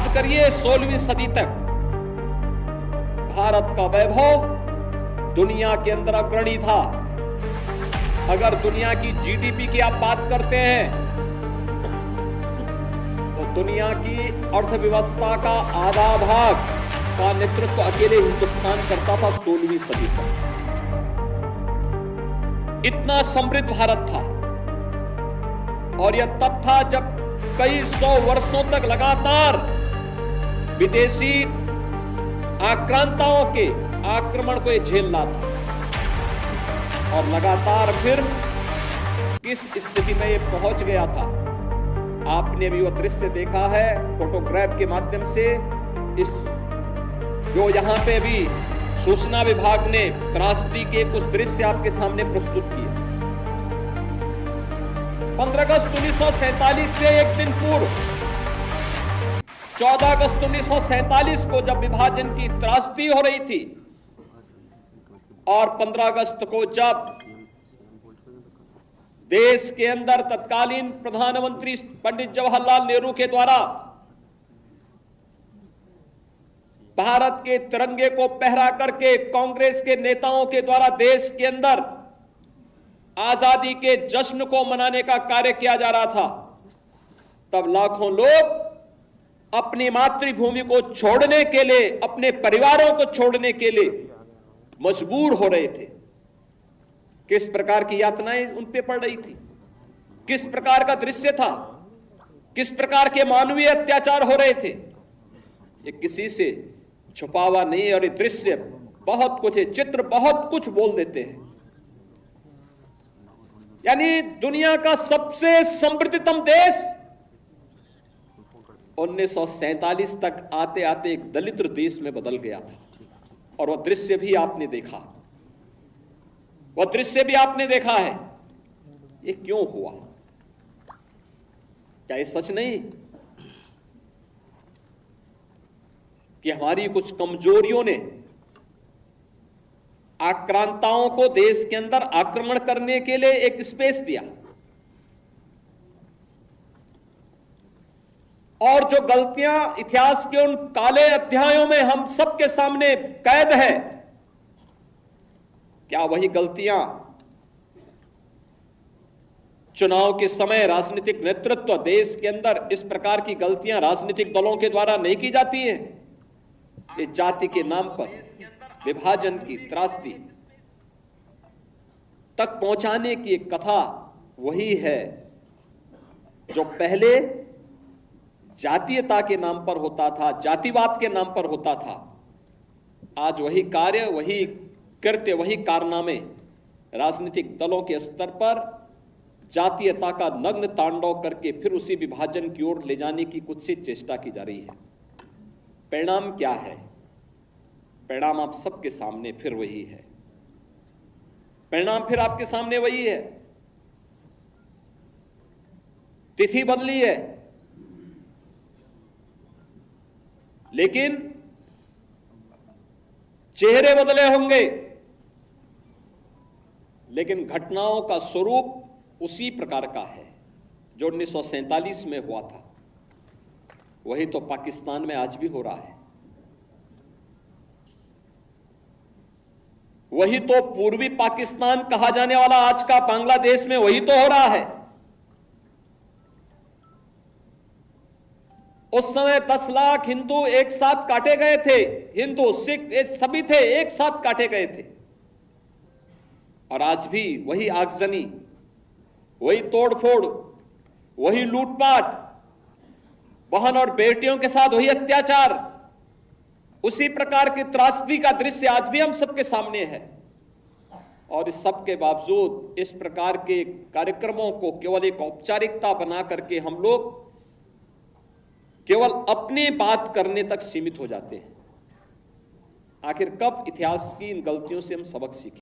याद करिए 16वीं सदी तक भारत का वैभव दुनिया के अंदर अग्रणी था। अगर दुनिया की जीडीपी की आप बात करते हैं तो दुनिया की अर्थव्यवस्था का आधा भाग का नेतृत्व अकेले हिंदुस्तान करता था 16वीं सदी तक। इतना समृद्ध भारत था और यह तब था जब कई सौ वर्षों तक लगातार विदेशी आक्रांताओं के आक्रमण को यह झेलना था और लगातार फिर किस स्थिति में यह पहुंच गया था। आपने भी वह दृश्य देखा है फोटोग्राफ के माध्यम से। इस जो यहां पे भी सूचना विभाग ने त्रासदी के कुछ दृश्य आपके सामने प्रस्तुत किए। 15 अगस्त 1947 से एक दिन पूर्व 14 अगस्त 1947 को जब विभाजन की त्रासदी हो रही थी और 15 अगस्त को जब देश के अंदर तत्कालीन प्रधानमंत्री पंडित जवाहरलाल नेहरू के द्वारा भारत के तिरंगे को पहरा करके कांग्रेस के नेताओं के द्वारा देश के अंदर आजादी के जश्न को मनाने का कार्य किया जा रहा था, तब लाखों लोग अपनी मातृभूमि को छोड़ने के लिए, अपने परिवारों को छोड़ने के लिए मजबूर हो रहे थे। किस प्रकार की यातनाएं उन पे पड़ रही थी, किस प्रकार का दृश्य था, किस प्रकार के मानवीय अत्याचार हो रहे थे, ये किसी से छुपा हुआ नहीं। और ये दृश्य बहुत कुछ है, चित्र बहुत कुछ बोल देते हैं। यानी दुनिया का सबसे समृद्धतम देश 1947 तक आते आते एक दलित देश में बदल गया था। और वह दृश्य भी आपने देखा, वह दृश्य भी आपने देखा है। ये क्यों हुआ? क्या ये सच नहीं कि हमारी कुछ कमजोरियों ने आक्रांताओं को देश के अंदर आक्रमण करने के लिए एक स्पेस दिया? और जो गलतियां इतिहास के उन काले अध्यायों में हम सबके सामने कैद है, क्या वही गलतियां चुनाव के समय राजनीतिक नेतृत्व देश के अंदर इस प्रकार की गलतियां राजनीतिक दलों के द्वारा नहीं की जाती है? ये जाति के नाम पर विभाजन की त्रासदी तक पहुंचाने की एक कथा वही है जो पहले जातीयता के नाम पर होता था, जातिवाद के नाम पर होता था। आज वही कार्य, वही कृत्य, वही कारनामे राजनीतिक दलों के स्तर पर जातीयता का नग्न तांडव करके फिर उसी विभाजन की ओर ले जाने की कुछ सी चेष्टा की जा रही है। परिणाम क्या है? परिणाम आप सबके सामने फिर वही है। परिणाम फिर आपके सामने वही है। तिथि बदली है, लेकिन चेहरे बदले होंगे, लेकिन घटनाओं का स्वरूप उसी प्रकार का है जो 1947 में हुआ था। वही तो पाकिस्तान में आज भी हो रहा है। वही तो पूर्वी पाकिस्तान कहा जाने वाला आज का बांग्लादेश में वही तो हो रहा है। उस समय 10 लाख हिंदू एक साथ काटे गए थे, हिंदू सिख सभी थे, एक साथ काटे गए थे। और आज भी वही आगजनी, वही तोड़फोड़, वही लूटपाट, बहन और बेटियों के साथ वही अत्याचार, उसी प्रकार की त्रासदी का दृश्य आज भी हम सबके सामने है। और इस सब के बावजूद इस प्रकार के कार्यक्रमों को केवल एक औपचारिकता बना करके हम लोग केवल अपनी बात करने तक सीमित हो जाते हैं। आखिर कब इतिहास की इन गलतियों से हम सबक सीखें?